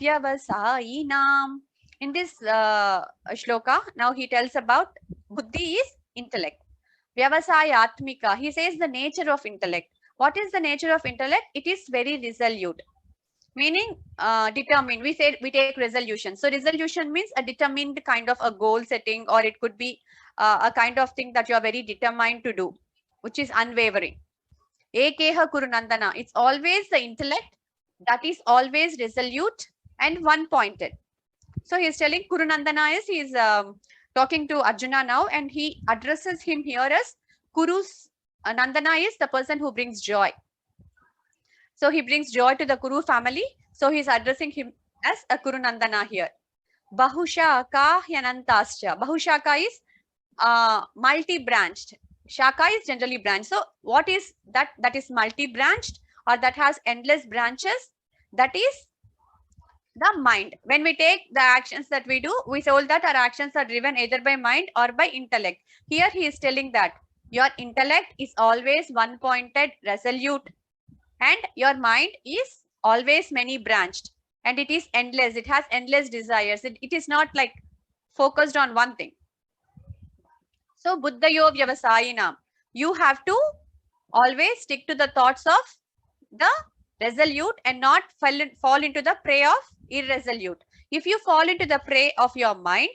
Vyavasayinam. In this shloka, now he tells about buddhi is intellect. Vyavasayatmika, he says the nature of intellect. What is the nature of intellect? It is very resolute, meaning determined. We say we take resolution. So resolution means a determined kind of a goal setting, or it could be a kind of thing that you are very determined to do, which is unwavering. Ekeha Kurunandana, it's always the intellect that is always resolute and one pointed. So he's telling Kurunandana is he's talking to Arjuna now, and he addresses him here as Kuru's. Nandana is the person who brings joy. So he brings joy to the Kuru family. So he's addressing him as a Kurunandana here. Bahushaka Hyanantascha. Bahushaka is multi-branched. Shaka is generally branched. So what is that? That is multi-branched, or that has endless branches. That is the mind. When we take the actions that we do, we told that our actions are driven either by mind or by intellect. Here he is telling that your intellect is always one pointed, resolute, and your mind is always many branched, and it is endless. It has endless desires. It is not like focused on one thing. So buddhayo vyavasayinam, you have to always stick to the thoughts of the resolute and not fall into the prey of irresolute. If you fall into the prey of your mind,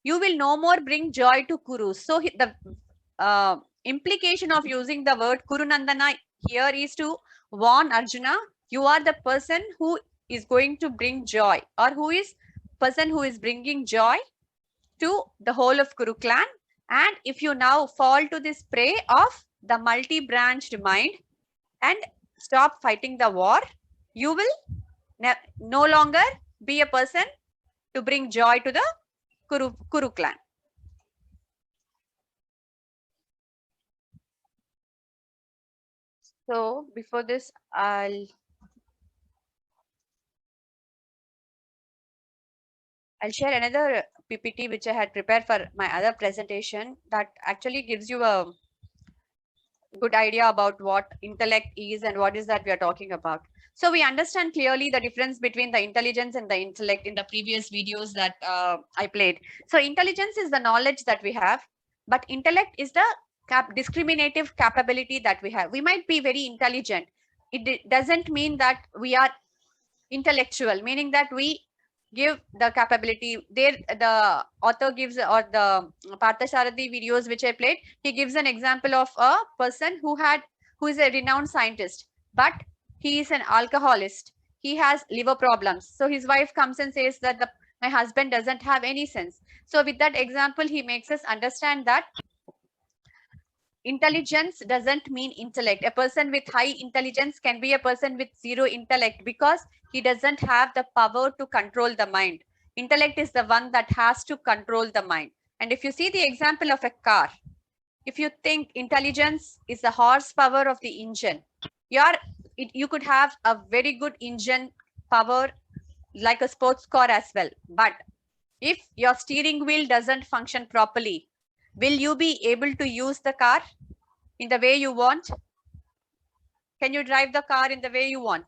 you will no more bring joy to Kurus. So the implication of using the word Kurunandana here is to warn Arjuna, you are the person who is going to bring joy, or who is person who is bringing joy to the whole of Kuru clan. And if you now fall to this prey of the multi-branched mind and stop fighting the war, you will no longer be a person to bring joy to the Kuru clan. So before this, I'll share another PPT which I had prepared for my other presentation that actually gives you a good idea about what intellect is and what is that we are talking about. So we understand clearly the difference between the intelligence and the intellect in the previous videos that I played. So intelligence is the knowledge that we have, but intellect is the discriminative capability that we have. We might be very intelligent. It doesn't mean that we are intellectual, meaning that we give the capability. There the author gives, or the Parthasarathi videos which I played, he gives an example of a person who is a renowned scientist, but he is an alcoholist. He has liver problems. So his wife comes and says that my husband doesn't have any sense. So with that example, he makes us understand that intelligence doesn't mean intellect. A person with high intelligence can be a person with zero intellect, because he doesn't have the power to control the mind. Intellect is the one that has to control the mind. And if you see the example of a car, if you think intelligence is the horsepower of the engine, you could have a very good engine power like a sports car as well. But if your steering wheel doesn't function properly, will you be able to use the car in the way you want? Can you drive the car in the way you want?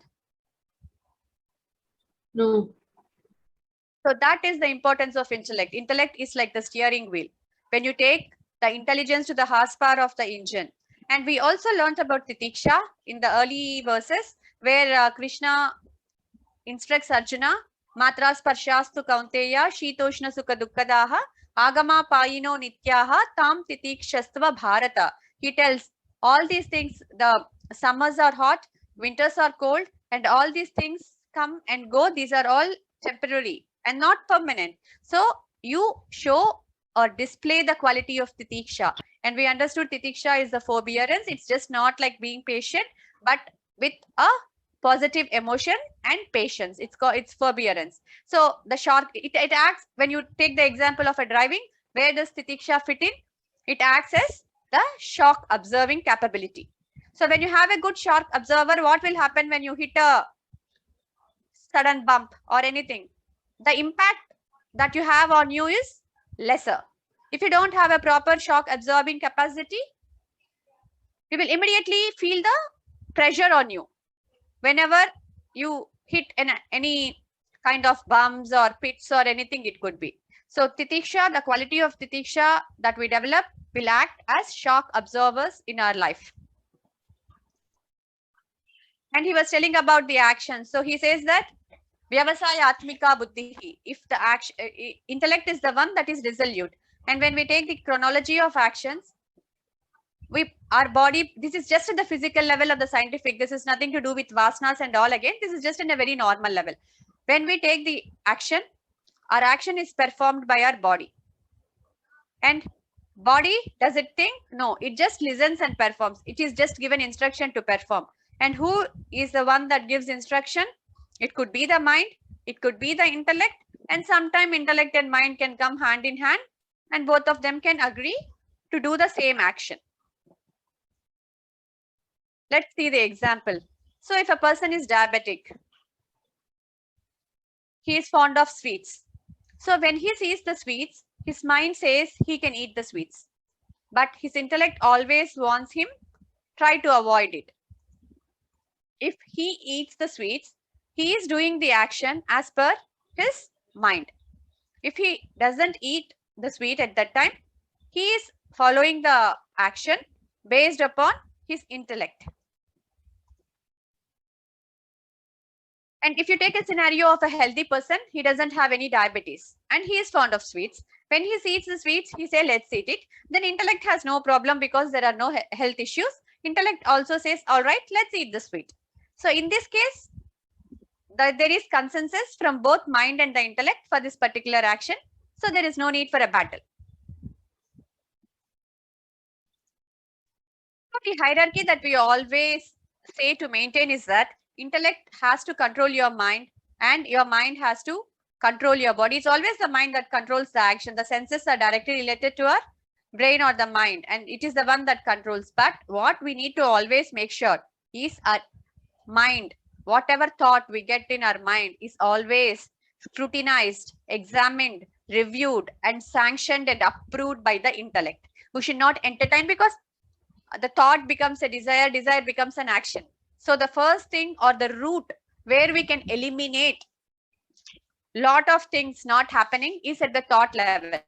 No. So that is the importance of intellect. Intellect is like the steering wheel. When you take the intelligence to the horsepower of the engine. And we also learned about Titiksha in the early verses, where Krishna instructs Arjuna, Matra sparshastu kaunteya shitoshna sukha dukkadaha agama payino nityaha tam titikshastva bharata. He tells all these things, the summers are hot, winters are cold, and all these things come and go. These are all temporary and not permanent. So you show or display the quality of titiksha. And we understood titiksha is the forbearance. It's just not like being patient, but with a positive emotion and patience. It's forbearance. So the it acts, when you take the example of a driving, where does titiksha fit in? It acts as the shock observing capability. So when you have a good shock observer, what will happen when you hit a sudden bump or anything? The impact that you have on you is lesser. If you don't have a proper shock absorbing capacity, you will immediately feel the pressure on you. Whenever you hit any kind of bumps or pits or anything it could be. So titiksha, the quality of titiksha that we develop will act as shock absorbers in our life. And he was telling about the action. So he says that Vyavasaya Atmika Buddhi, if the action, intellect is the one that is resolute. And when we take the chronology of actions, our body, this is just at the physical level of the scientific, this is nothing to do with vasanas and all again, this is just in a very normal level. When we take the action, our action is performed by our body. And body, does it think? No, it just listens and performs. It is just given instruction to perform. And who is the one that gives instruction? It could be the mind, it could be the intellect, and sometimes intellect and mind can come hand in hand, and both of them can agree to do the same action. Let's see the example. So if a person is diabetic, he is fond of sweets. So when he sees the sweets, his mind says he can eat the sweets, but his intellect always wants him try to avoid it. If he eats the sweets, he is doing the action as per his mind. If he doesn't eat the sweet at that time, he is following the action based upon his intellect. And if you take a scenario of a healthy person, he doesn't have any diabetes and he is fond of sweets. When he sees the sweets, he says, let's eat it. Then intellect has no problem because there are no health issues. Intellect also says, all right, let's eat the sweet. So in this case, there is consensus from both mind and the intellect for this particular action. So there is no need for a battle. The hierarchy that we always say to maintain is that intellect has to control your mind and your mind has to control your body. It's always the mind that controls the action. The senses are directly related to our brain or the mind, and it is the one that controls. But what we need to always make sure is our mind, whatever thought we get in our mind is always scrutinized, examined, reviewed, and sanctioned and approved by the intellect. We should not entertain, because the thought becomes a desire, desire becomes an action. So the first thing or the route where we can eliminate lot of things not happening is at the thought level.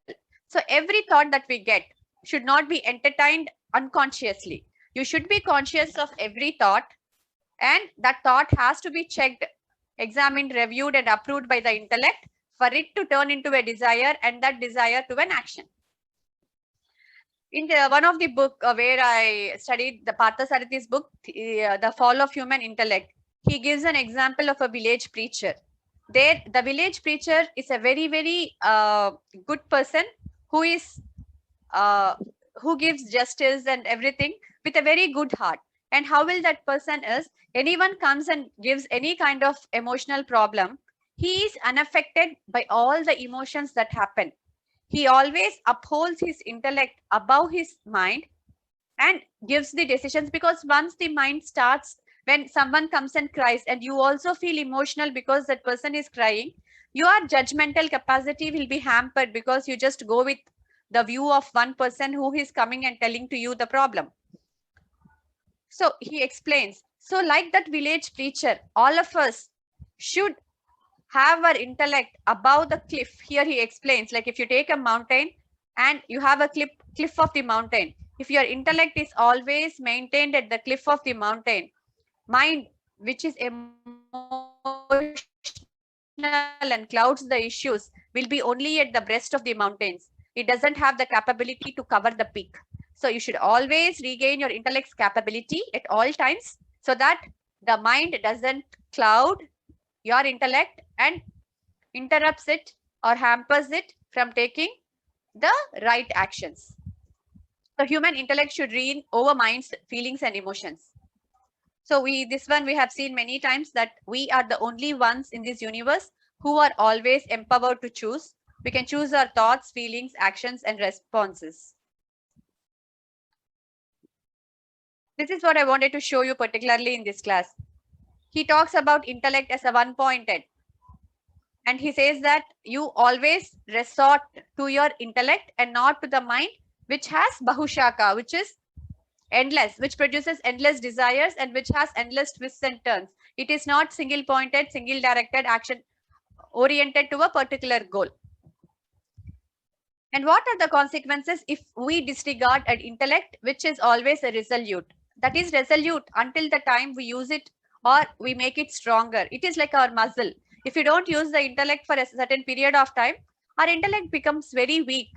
So every thought that we get should not be entertained unconsciously. You should be conscious of every thought, and that thought has to be checked, examined, reviewed, and approved by the intellect for it to turn into a desire, and that desire to an action. In one of the book where I studied the Parthasarathy's book, The Fall of Human Intellect, he gives an example of a village preacher. There, the village preacher is a very, very good person who is who gives justice and everything with a very good heart. And how will that person is, anyone comes and gives any kind of emotional problem, he is unaffected by all the emotions that happen. He always upholds his intellect above his mind and gives the decisions, because once the mind starts, when someone comes and cries and you also feel emotional because that person is crying, your judgmental capacity will be hampered because you just go with the view of one person who is coming and telling to you the problem. So he explains, so like that village preacher, all of us should have our intellect above the cliff. Here he explains, like if you take a mountain and you have a cliff of the mountain, if your intellect is always maintained at the cliff of the mountain, mind which is emotional and clouds the issues will be only at the breast of the mountains. It doesn't have the capability to cover the peak. So you should always regain your intellect's capability at all times, so that the mind doesn't cloud your intellect and interrupts it or hampers it from taking the right actions. So human intellect should reign over mind's feelings and emotions. So this one we have seen many times, that we are the only ones in this universe who are always empowered to choose. We can choose our thoughts, feelings, actions, and responses. This is what I wanted to show you particularly in this class. He talks about intellect as a one-pointed. And he says that you always resort to your intellect and not to the mind, which has bahushaka, which is endless, which produces endless desires and which has endless twists and turns. It is not single-pointed, single-directed action. oriented to a particular goal. And what are the consequences if we disregard an intellect, which is always a resolute? That is resolute until the time we use it or we make it stronger. It is like our muscle. If you don't use the intellect for a certain period of time, our intellect becomes very weak.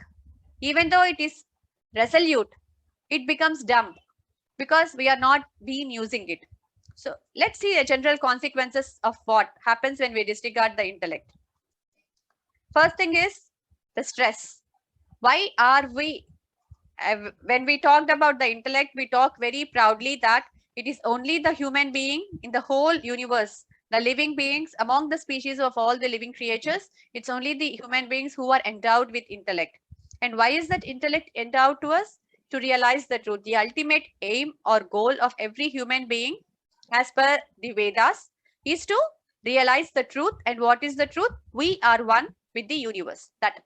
Even though it is resolute, it becomes dumb because we are not been using it. So let's see the general consequences of what happens when we disregard the intellect. First thing is the stress. Why are we, when we talked about the intellect, we talk very proudly that it is only the human being in the whole universe, the living beings among the species of all the living creatures, it's only the human beings who are endowed with intellect. And why is that intellect endowed to us? To realize the truth. The ultimate aim or goal of every human being, as per the Vedas, is to realize the truth. And what is the truth? We are one with the universe. That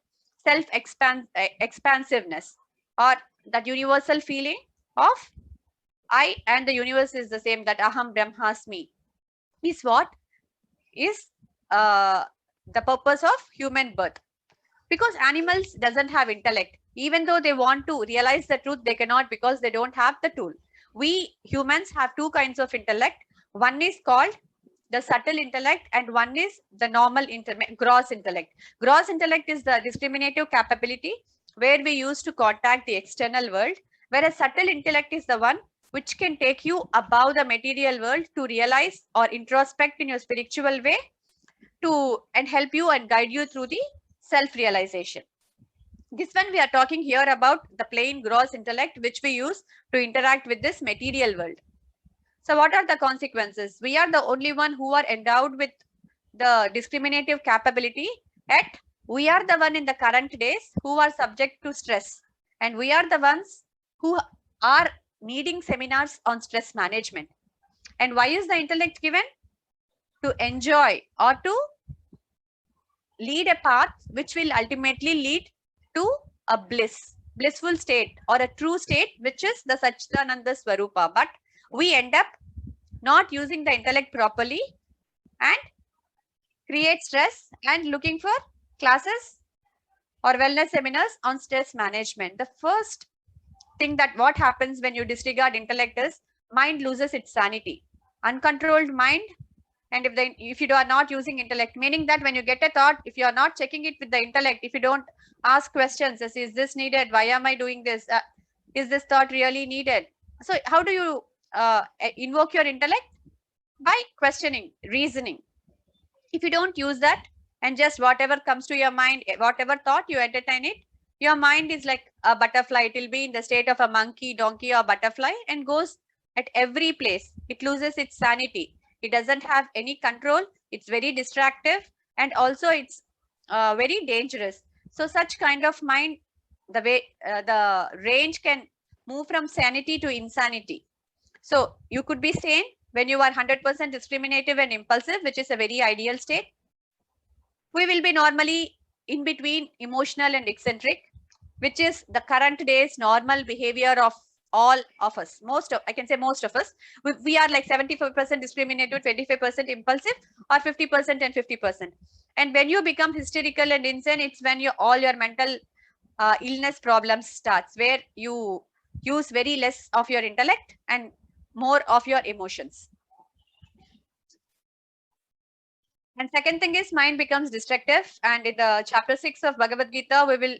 self-expansiveness or that universal feeling of I and the universe is the same, that aham brahmasmi, is what is the purpose of human birth. Because animals doesn't have intellect. Even though they want to realize the truth, they cannot because they don't have the tool. We humans have two kinds of intellect. One is called the subtle intellect and one is the normal gross intellect. Gross intellect is the discriminative capability where we use to contact the external world, whereas subtle intellect is the one which can take you above the material world to realize or introspect in your spiritual way to and help you and guide you through the self-realization. This one we are talking here about the plain gross intellect which we use to interact with this material world. So what are the consequences? We are the only one who are endowed with the discriminative capability, yet we are the one in the current days who are subject to stress, and we are the ones who are needing seminars on stress management. And why is the intellect given? To enjoy or to lead a path which will ultimately lead to a blissful state or a true state, which is the Satchidananda Swarupa. But we end up not using the intellect properly and create stress and looking for classes or wellness seminars on stress management. The first thing that what happens when you disregard intellect is mind loses its sanity. Uncontrolled mind, and if you are not using intellect, meaning that when you get a thought, if you are not checking it with the intellect, if you don't ask questions, is this needed? Why am I doing this? Is this thought really needed? So how do you invoke your intellect? By questioning, reasoning. If you don't use that and just whatever comes to your mind, whatever thought you entertain it, your mind is like a butterfly. It will be in the state of a monkey, donkey or butterfly and goes at every place. It loses its sanity. It doesn't have any control. It's very distractive and also it's very dangerous. So such kind of mind, the way the range can move from sanity to insanity. So you could be sane when you are 100% discriminative and impulsive, which is a very ideal state. We will be normally in between emotional and eccentric, which is the current day's normal behavior of all of us. I can say most of us. We are like 75% discriminative, 25% impulsive, or 50% and 50%. And when you become hysterical and insane, it's when all your mental illness problems starts, where you use very less of your intellect and more of your emotions. And second thing is mind becomes destructive. And in the chapter 6 of Bhagavad Gita, we will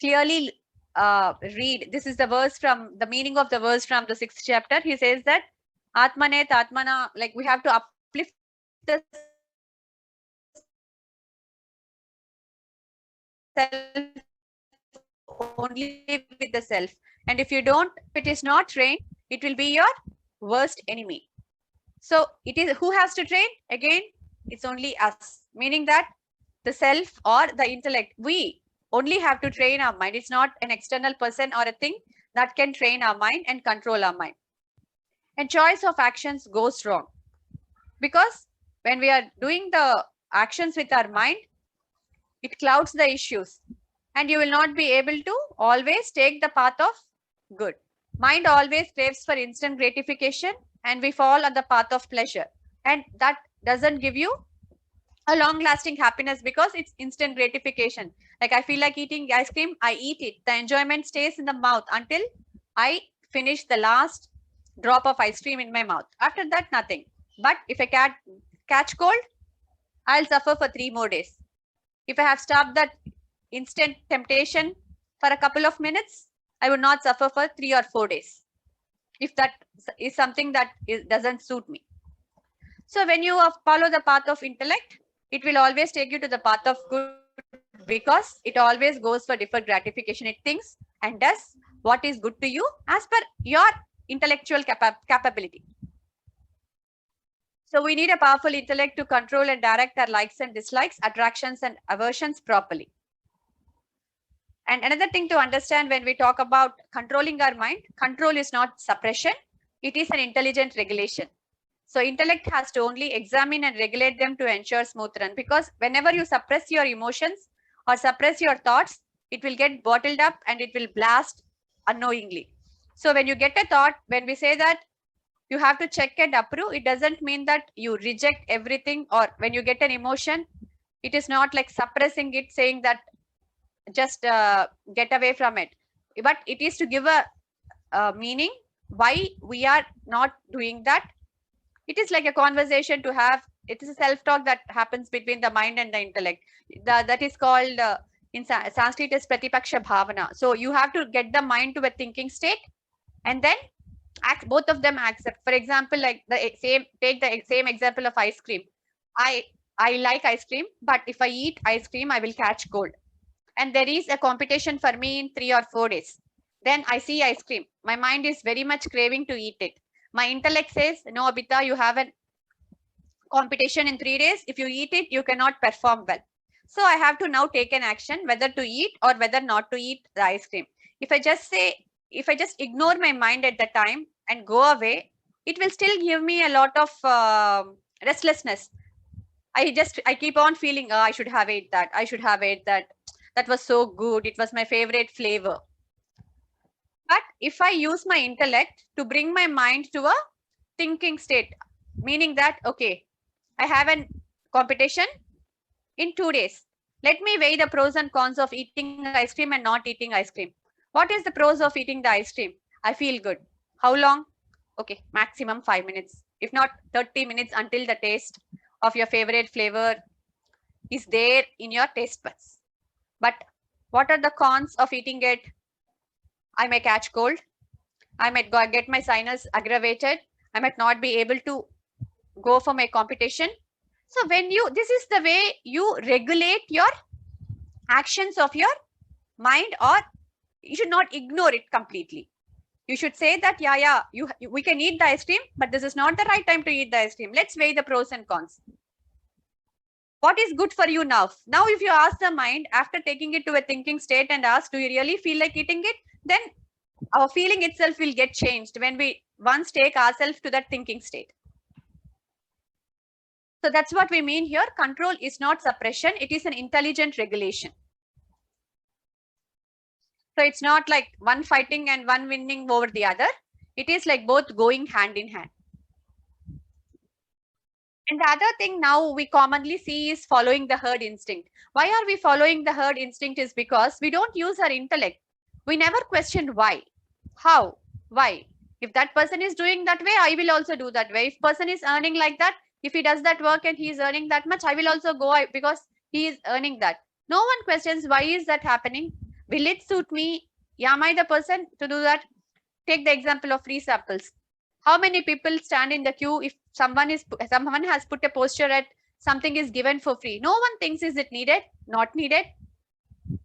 clearly read. This is the verse from the meaning of the verse from the 6th chapter. He says that Atmanet Atmana, like we have to uplift the self only with the self. And if you don't, if it is not trained, it will be your worst enemy. So it is who has to train? Again, it's only us, meaning that the self or the intellect, we only have to train our mind. It's not an external person or a thing that can train our mind and control our mind. And choice of actions goes wrong because when we are doing the actions with our mind, it clouds the issues and you will not be able to always take the path of good. Mind always craves for instant gratification and we fall on the path of pleasure, and that doesn't give you a long lasting happiness because it's instant gratification. Like I feel like eating ice cream, I eat it. The enjoyment stays in the mouth until I finish the last drop of ice cream in my mouth. After that, nothing. But if I catch cold, I'll suffer for 3 more days. If I have stopped that instant temptation for a couple of minutes, I would not suffer for 3 or 4 days. If that is something that doesn't suit me. So when you follow the path of intellect, it will always take you to the path of good because it always goes for deferred gratification. It thinks and does what is good to you as per your intellectual capability. So we need a powerful intellect to control and direct our likes and dislikes, attractions and aversions properly. And another thing to understand when we talk about controlling our mind, control is not suppression. It is an intelligent regulation. So intellect has to only examine and regulate them to ensure smooth run, because whenever you suppress your emotions or suppress your thoughts, it will get bottled up and it will blast unknowingly. So when you get a thought, when we say that you have to check and approve, it doesn't mean that you reject everything. Or when you get an emotion, it is not like suppressing it, saying that just get away from it. But it is to give a meaning why we are not doing that. It is like a conversation to have. It is a self-talk that happens between the mind and the intellect. That is called in Sanskrit is Pratipaksha Bhavana. So you have to get the mind to a thinking state and then both of them accept. For example, like take the same example of ice cream. I like ice cream, but if I eat ice cream, I will catch cold. And there is a competition for me in 3 or 4 days. Then I see ice cream. My mind is very much craving to eat it. My intellect says, no, Abita, you have a competition in 3 days. If you eat it, you cannot perform well. So I have to now take an action whether to eat or whether not to eat the ice cream. If I just ignore my mind at the time and go away, it will still give me a lot of restlessness. I keep on feeling, oh, I should have ate that. I should have ate that. That was so good. It was my favorite flavor. But if I use my intellect to bring my mind to a thinking state, meaning that, okay, I have a competition in 2 days. Let me weigh the pros and cons of eating ice cream and not eating ice cream. What is the pros of eating the ice cream? I feel good. How long? Okay, maximum 5 minutes. If not 30 minutes until the taste of your favorite flavor is there in your taste buds. But what are the cons of eating it? I may catch cold. I might get my sinus aggravated. I might not be able to go for my competition. So this is the way you regulate your actions of your mind, or you should not ignore it completely. You should say that, we can eat the ice cream, but this is not the right time to eat the ice cream. Let's weigh the pros and cons. What is good for you now? Now, if you ask the mind after taking it to a thinking state and ask, do you really feel like eating it? Then our feeling itself will get changed when we once take ourselves to that thinking state. So that's what we mean here. Control is not suppression. It is an intelligent regulation. So it's not like one fighting and one winning over the other. It is like both going hand in hand. And the other thing now we commonly see is following the herd instinct. Why are we following the herd instinct? Is because we don't use our intellect. We never question why, how, why. If that person is doing that way, I will also do that way. If person is earning like that, if he does that work and he is earning that much, I will also go because he is earning that. No one questions why is that happening. Will it suit me? Am I the person to do that? Take the example of free samples. How many people stand in the queue if someone has put a poster at something is given for free? No one thinks, is it needed? Not needed?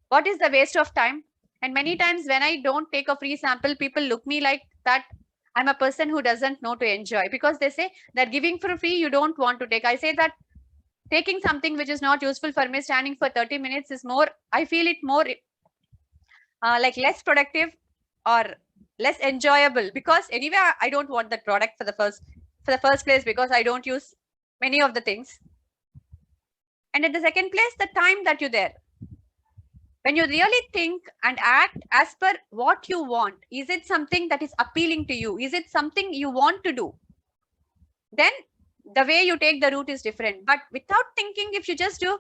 What is the waste of time? And many times when I don't take a free sample, people look me like that I'm a person who doesn't know to enjoy, because they say that giving for free you don't want to take. I say that taking something which is not useful for me, standing for 30 minutes is more, I feel it more like less productive or less enjoyable, because anyway I don't want that product for the first place, because I don't use many of the things. And at the second place, the time that you're there, when you really think and act as per what you want, is it something that is appealing to you? Is it something you want to do? Then The way you take the route is different. But without thinking, if you just do,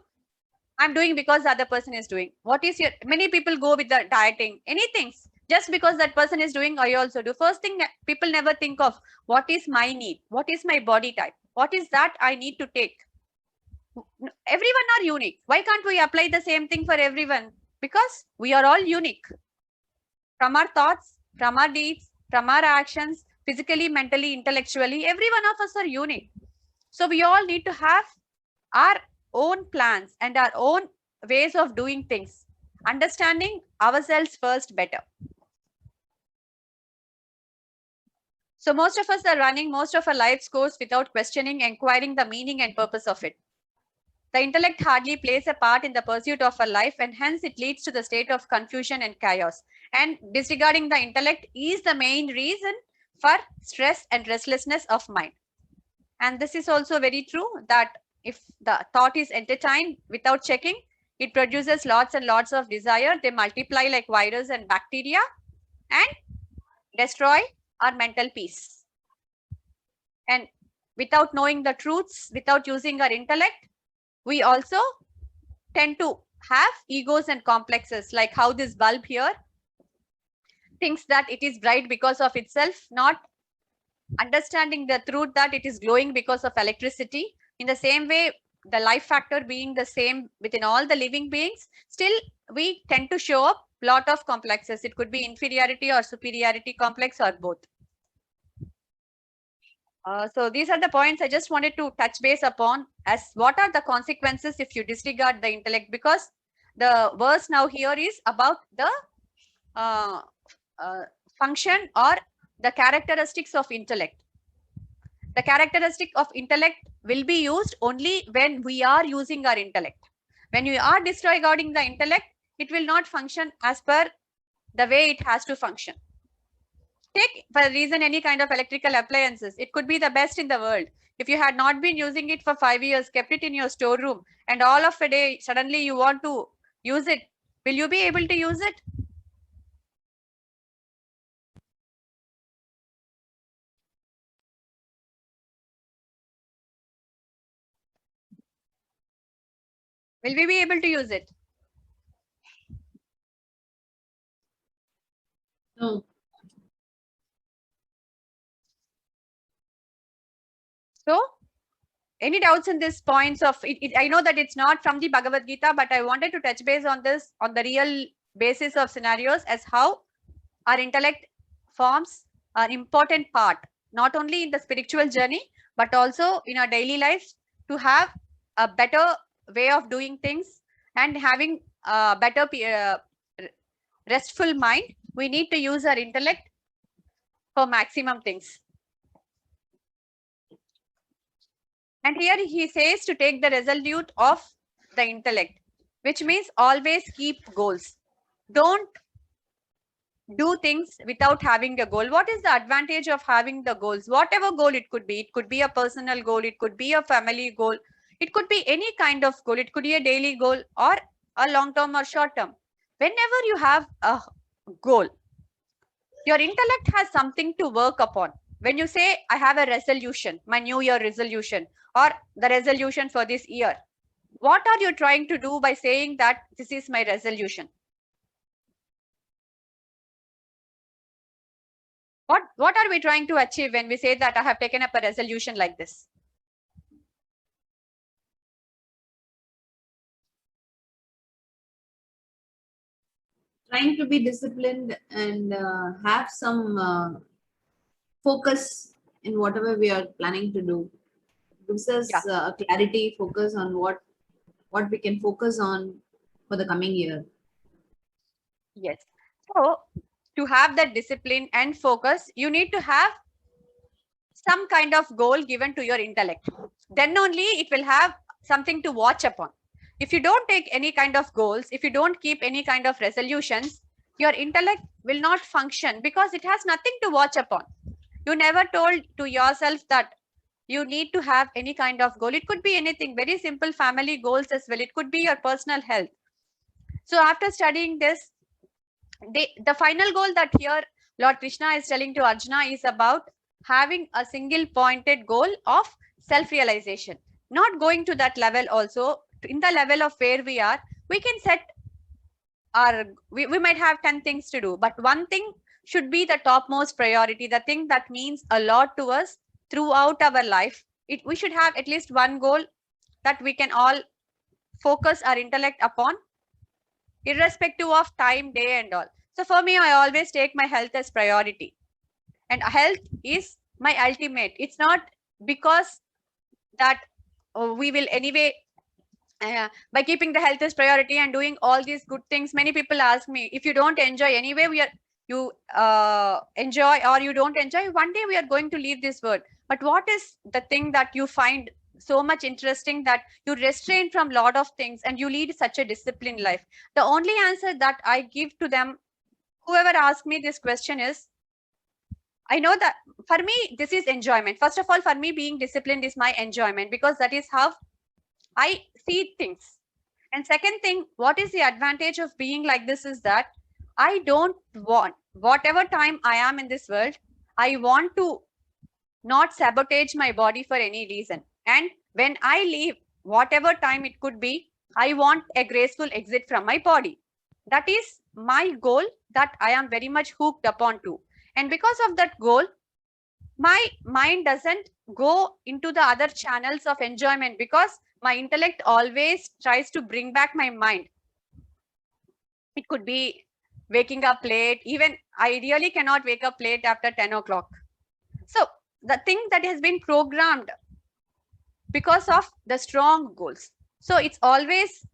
I'm doing because the other person is doing. What is your, many people go with the dieting, anything, just because that person is doing, I also do. First thing, people never think of what is my need, what is my body type, what is that I need to take. Everyone are unique. Why can't we apply the same thing for everyone? Because we are all unique. From our thoughts, from our deeds, from our actions, physically, mentally, intellectually, every one of us are unique. So we all need to have our own plans and our own ways of doing things, understanding ourselves first better. So most of us are running most of our life's course without questioning, inquiring the meaning and purpose of it. The intellect hardly plays a part in the pursuit of a life, and hence it leads to the state of confusion and chaos. And disregarding the intellect is the main reason for stress and restlessness of mind. And this is also very true that if the thought is entertained without checking, it produces lots and lots of desire. They multiply like virus and bacteria and destroy our mental peace. And without knowing the truths, without using our intellect, we also tend to have egos and complexes, like how this bulb here thinks that it is bright because of itself, not understanding the truth that it is glowing because of electricity. In the same way, the life factor being the same within all the living beings, still we tend to show up lot of complexes. It could be inferiority or superiority complex or both. So these are the points I just wanted to touch base upon, as what are the consequences if you disregard the intellect, because the verse now here is about the function or the characteristics of intellect. The characteristic of intellect will be used only when we are using our intellect. When you are disregarding the intellect, it will not function as per the way it has to function. Take for a reason any kind of electrical appliances. It could be the best in the world. If you had not been using it for 5 years, kept it in your storeroom, and all of a day suddenly you want to use it, will you be able to use it? Will we be able to use it? No. So, any doubts in this points of it? I know that it's not from the Bhagavad Gita, but I wanted to touch base on this on the real basis of scenarios, as how our intellect forms an important part, not only in the spiritual journey, but also in our daily lives, to have a better way of doing things and having a better restful mind. We need to use our intellect for maximum things. And here he says to take the resolute of the intellect, which means always keep goals. Don't do things without having a goal. What is the advantage of having the goals? Whatever goal it could be a personal goal, it could be a family goal, it could be any kind of goal, it could be a daily goal or a long term or short term. Whenever you have a goal, your intellect has something to work upon. When you say, I have a resolution, my new year resolution, or the resolution for this year, what are you trying to do by saying that this is my resolution? What are we trying to achieve when we say that I have taken up a resolution like this? Trying to be disciplined and have some focus in whatever we are planning to do. Gives us clarity, focus on what we can focus on for the coming year. Yes. So to have that discipline and focus, you need to have some kind of goal given to your intellect. Then only it will have something to watch upon. If you don't take any kind of goals, if you don't keep any kind of resolutions, your intellect will not function because it has nothing to watch upon. You never told to yourself that you need to have any kind of goal. It could be anything, very simple family goals as well. It could be your personal health. So after studying this, the final goal that here Lord Krishna is telling to Arjuna is about having a single pointed goal of self-realization. Not going to that level also, in the level of where we are, we can set we might have 10 things to do, but one thing should be the topmost priority, the thing that means a lot to us throughout our life. We should have at least one goal that we can all focus our intellect upon, irrespective of time, day, and all. So for me, I always take my health as priority, and health is my ultimate. It's not because that we will anyway by keeping the health as priority and doing all these good things. Many people ask me, if you don't enjoy anyway, you enjoy or you don't enjoy, one day we are going to leave this world. But what is the thing that you find so much interesting that you restrain from lot of things and you lead such a disciplined life? The only answer that I give to them, whoever asks me this question, is I know that for me this is enjoyment. First of all, for me being disciplined is my enjoyment, because that is how I see things. And second thing, what is the advantage of being like this is that I don't want, whatever time I am in this world, I want to not sabotage my body for any reason. And when I leave, whatever time it could be, I want a graceful exit from my body. That is my goal that I am very much hooked upon to. And because of that goal, my mind doesn't go into the other channels of enjoyment, because my intellect always tries to bring back my mind. It could be waking up late. Even I really cannot wake up late after 10 o'clock. So the thing that has been programmed because of the strong goals. So it's always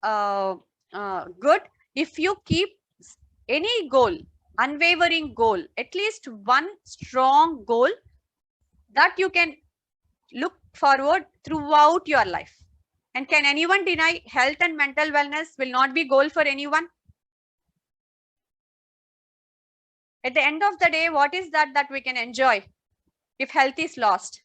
good if you keep any goal, unwavering goal, at least one strong goal that you can look forward throughout your life. And can anyone deny health and mental wellness will not be goal for anyone? At the end of the day, what is that we can enjoy if health is lost?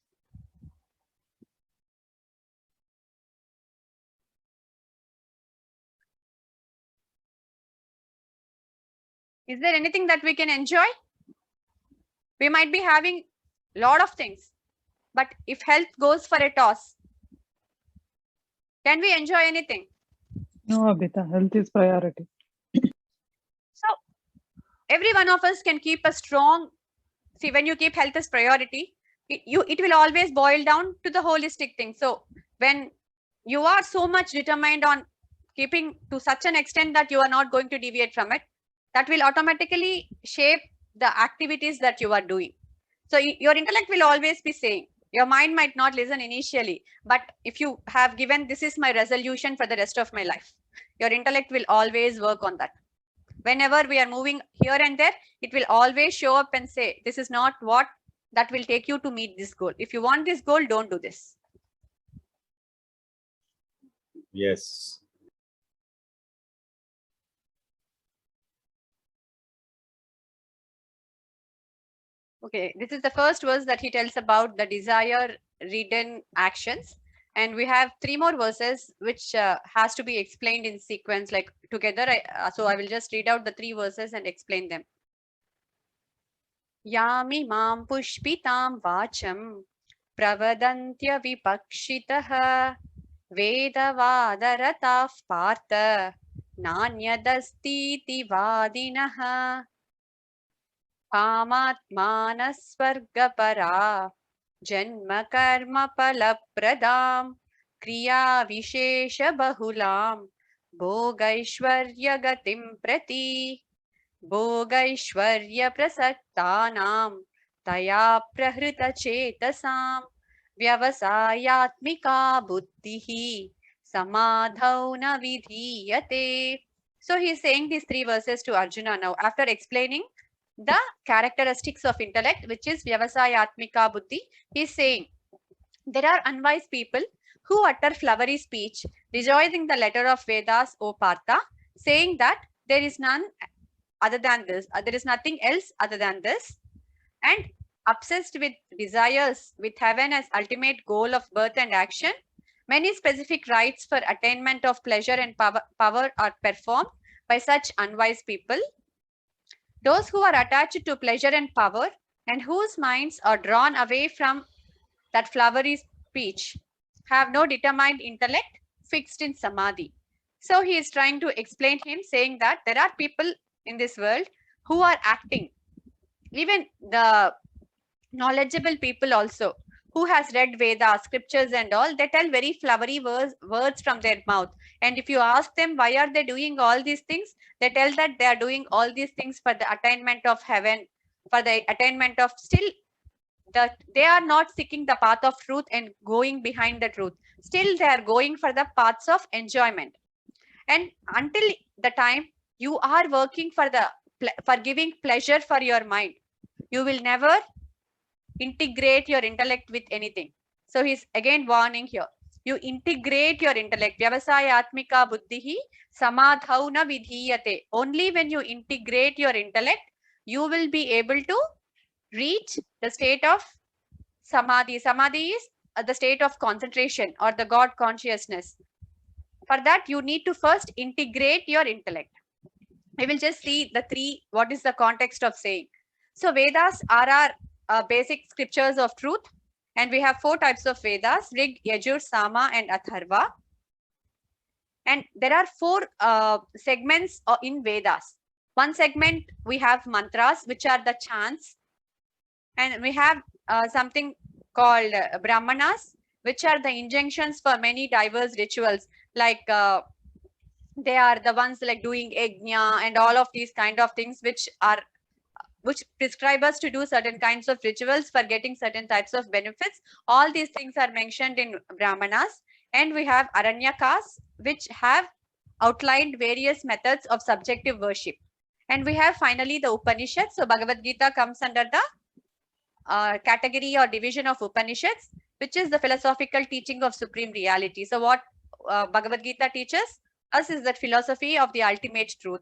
Is there anything that we can enjoy? We might be having a lot of things, but if health goes for a toss, can we enjoy anything? No, Abhita, health is priority. So every one of us can keep a strong, see, when you keep health as priority, it will always boil down to the holistic thing. So when you are so much determined on keeping to such an extent that you are not going to deviate from it, that will automatically shape the activities that you are doing. So your intellect will always be saying, your mind might not listen initially, but if you have given, this is my resolution for the rest of my life, your intellect will always work on that. Whenever we are moving here and there, it will always show up and say, this is not what that will take you to meet this goal. If you want this goal, don't do this. Yes. Okay, this is the first verse that he tells about the desire ridden actions. And we have 3 more verses which has to be explained in sequence, like together. So I will just read out the 3 verses and explain them. Yami mam pushpitam vacham pravadantya vipakshitah vedavadaratav partha nanyadastiti vadinah कामात्मानस्वर्गपरा जन्म कर्म फलप्रदां क्रिया विशेष बहुलां भोगैश्वर्यगतिं प्रति भोगैश्वर्य प्रसक्तानां तया प्रहृतचेतसां व्यवसायात्मिका बुद्धिः समाधौ न विधीयते. So he is saying these 3 verses to Arjuna now after explaining the characteristics of intellect, which is Vyavasayatmika Buddhi. He is saying there are unwise people who utter flowery speech, rejoicing the letter of Vedas, O Partha, saying that there is none other than this, there is nothing else other than this, and obsessed with desires, with heaven as ultimate goal of birth and action. Many specific rites for attainment of pleasure and power are performed by such unwise people. Those who are attached to pleasure and power and whose minds are drawn away from that flowery speech, have no determined intellect fixed in samadhi. So he is trying to explain him, saying that there are people in this world who are acting. Even the knowledgeable people also, who has read Vedas, scriptures and all, they tell very flowery words from their mouth. And if you ask them why are they doing all these things, they tell that they are doing all these things for the attainment of heaven, for the attainment of, still that they are not seeking the path of truth and going behind the truth. Still they are going for the paths of enjoyment. And until the time you are working for giving pleasure for your mind, you will never integrate your intellect with anything. So he's again warning here. You integrate your intellect. Vyavasayatmika buddhihi samadhauna vidhiyate. Only when you integrate your intellect, you will be able to reach the state of samadhi. Samadhi is the state of concentration or the God consciousness. For that, you need to first integrate your intellect. We will just see the three, what is the context of saying. So Vedas are our basic scriptures of truth. And we have 4 types of Vedas: Rig, Yajur, Sama and Atharva. And there are 4 segments in Vedas. One segment, we have mantras, which are the chants. And we have something called Brahmanas, which are the injunctions for many diverse rituals. Like they are the ones like doing yajna and all of these kind of things, which prescribe us to do certain kinds of rituals for getting certain types of benefits. All these things are mentioned in Brahmanas. And we have Aranyakas, which have outlined various methods of subjective worship. And we have finally the Upanishads. So Bhagavad Gita comes under the category or division of Upanishads, which is the philosophical teaching of supreme reality. So what Bhagavad Gita teaches us is that philosophy of the ultimate truth.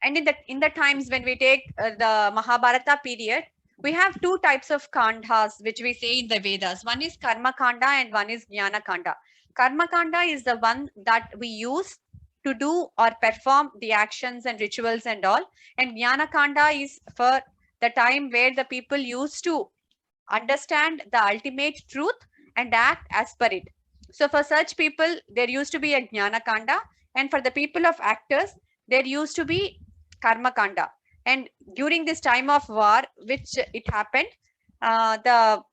And in the times when we take the Mahabharata period, we have 2 types of kandhas which we say in the Vedas. One is Karma Kanda and one is Jnana Kanda. Karma Kanda is the one that we use to do or perform the actions and rituals and all. And Jnana Kanda is for the time where the people used to understand the ultimate truth and act as per it. So for such people, there used to be a Jnana Kanda. And for the people of actors, there used to be Karma Kanda. And during this time of war, which it happened, the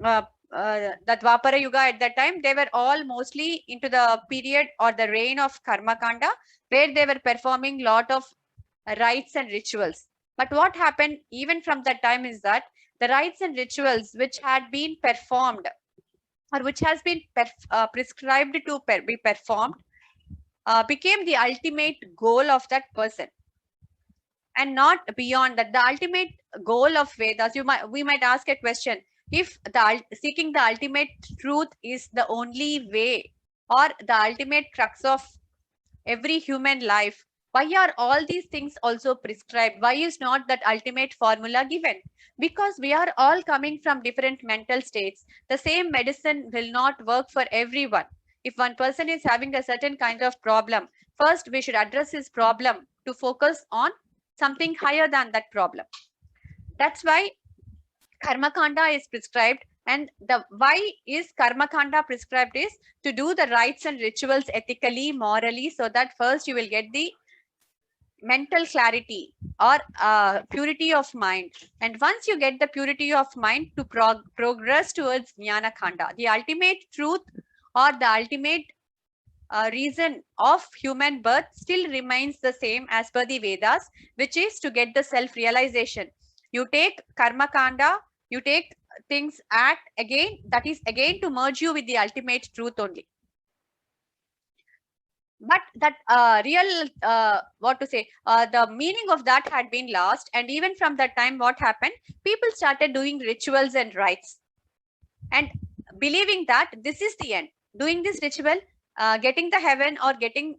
Dwapara Yuga at that time, they were all mostly into the period or the reign of Karma Kanda, where they were performing lot of rites and rituals. But what happened even from that time is that the rites and rituals which had been performed or which has been prescribed to be performed became the ultimate goal of that person. And not beyond that. The ultimate goal of Vedas, we might ask a question: if seeking the ultimate truth is the only way or the ultimate crux of every human life, why are all these things also prescribed? Why is not that ultimate formula given? Because we are all coming from different mental states. The same medicine will not work for everyone. If one person is having a certain kind of problem, first we should address his problem to focus on something higher than that problem. That's why Karma Kanda is prescribed. And the why is Karma Kanda prescribed is to do the rites and rituals ethically, morally, so that first you will get the mental clarity or purity of mind. And once you get the purity of mind, to progress towards Jnana Kanda, the ultimate truth or the ultimate reason of human birth still remains the same as per the Vedas, which is to get the self-realization. You take Karma Kanda, you take things act again, that is again to merge you with the ultimate truth only. But that the meaning of that had been lost. And even from that time, what happened? People started doing rituals and rites and believing that this is the end. Doing this ritual, getting the heaven or getting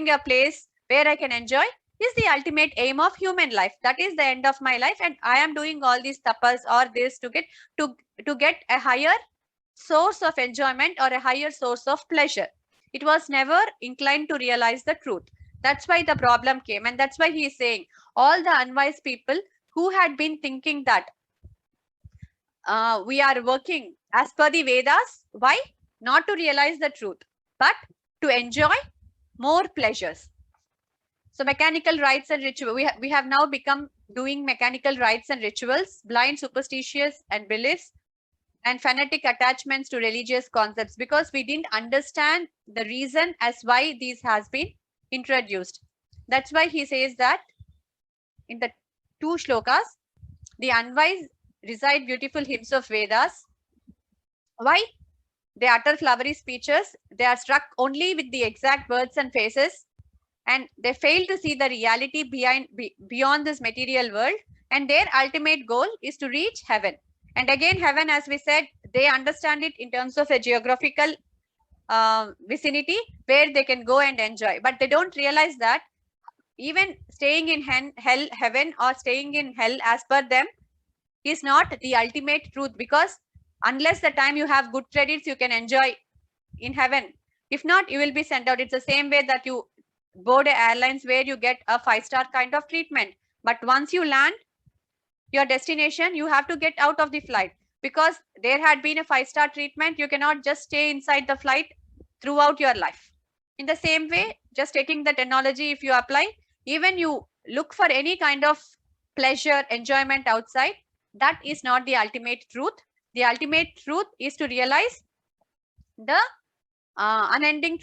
a place where I can enjoy is the ultimate aim of human life. That is the end of my life, and I am doing all these tapas or this to get a higher source of enjoyment or a higher source of pleasure. It was never inclined to realize the truth. That's why the problem came. And that's why he is saying all the unwise people who had been thinking that we are working as per the Vedas. Why? Not to realize the truth, but to enjoy more pleasures. So mechanical rites and ritual, we have now become doing mechanical rites and rituals, blind superstitious and beliefs, and fanatic attachments to religious concepts, because we didn't understand the reason as why these has been introduced. That's why he says that in the 2 shlokas, the unwise recite beautiful hymns of Vedas. Why? They utter flowery speeches. They are struck only with the exact words and phrases, and they fail to see the reality beyond this material world. And their ultimate goal is to reach heaven. And again, heaven, as we said, they understand it in terms of a geographical vicinity where they can go and enjoy. But they don't realize that even staying in hell, heaven, or staying in hell as per them is not the ultimate truth, because unless the time you have good credits, you can enjoy in heaven. If not, you will be sent out. It's the same way that you board airlines where you get a 5-star kind of treatment. But once you land your destination, you have to get out of the flight, because there had been a 5-star treatment. You cannot just stay inside the flight throughout your life. In the same way, just taking that analogy, if you apply, even you look for any kind of pleasure, enjoyment outside, that is not the ultimate truth. The ultimate truth is to realize the unending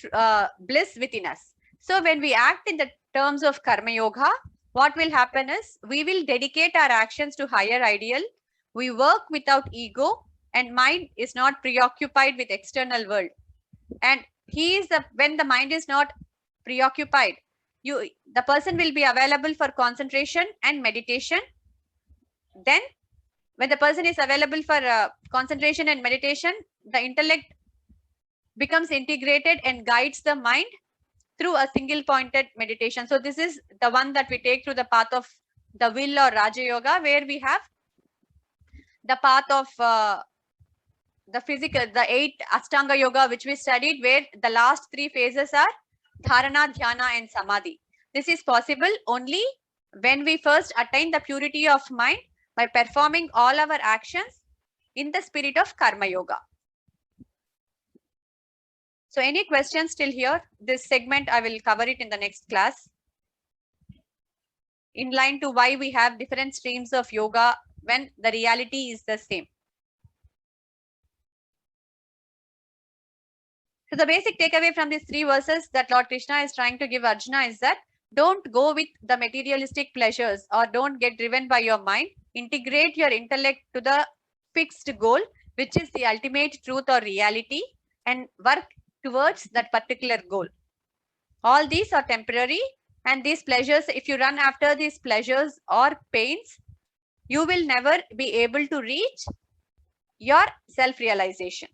bliss within us. So when we act in the terms of Karma Yoga, what will happen is we will dedicate our actions to higher ideal. We work without ego, and mind is not preoccupied with external world. And when the mind is not preoccupied, the person will be available for concentration and meditation. Then when the person is available for concentration and meditation, the intellect becomes integrated and guides the mind through a single pointed meditation. So this is the one that we take through the path of the will or Raja Yoga, where we have the path of the physical, the 8 Ashtanga Yoga, which we studied, where the last 3 phases are Dharana, Dhyana, and Samadhi. This is possible only when we first attain the purity of mind by performing all our actions in the spirit of Karma Yoga. So any questions till here? This segment, I will cover it in the next class, in line to why we have different streams of yoga when the reality is the same. So the basic takeaway from these 3 verses that Lord Krishna is trying to give Arjuna is that don't go with the materialistic pleasures, or don't get driven by your mind. Integrate your intellect to the fixed goal, which is the ultimate truth or reality, and work towards that particular goal. All these are temporary, and these pleasures, if you run after these pleasures or pains, you will never be able to reach your self-realization.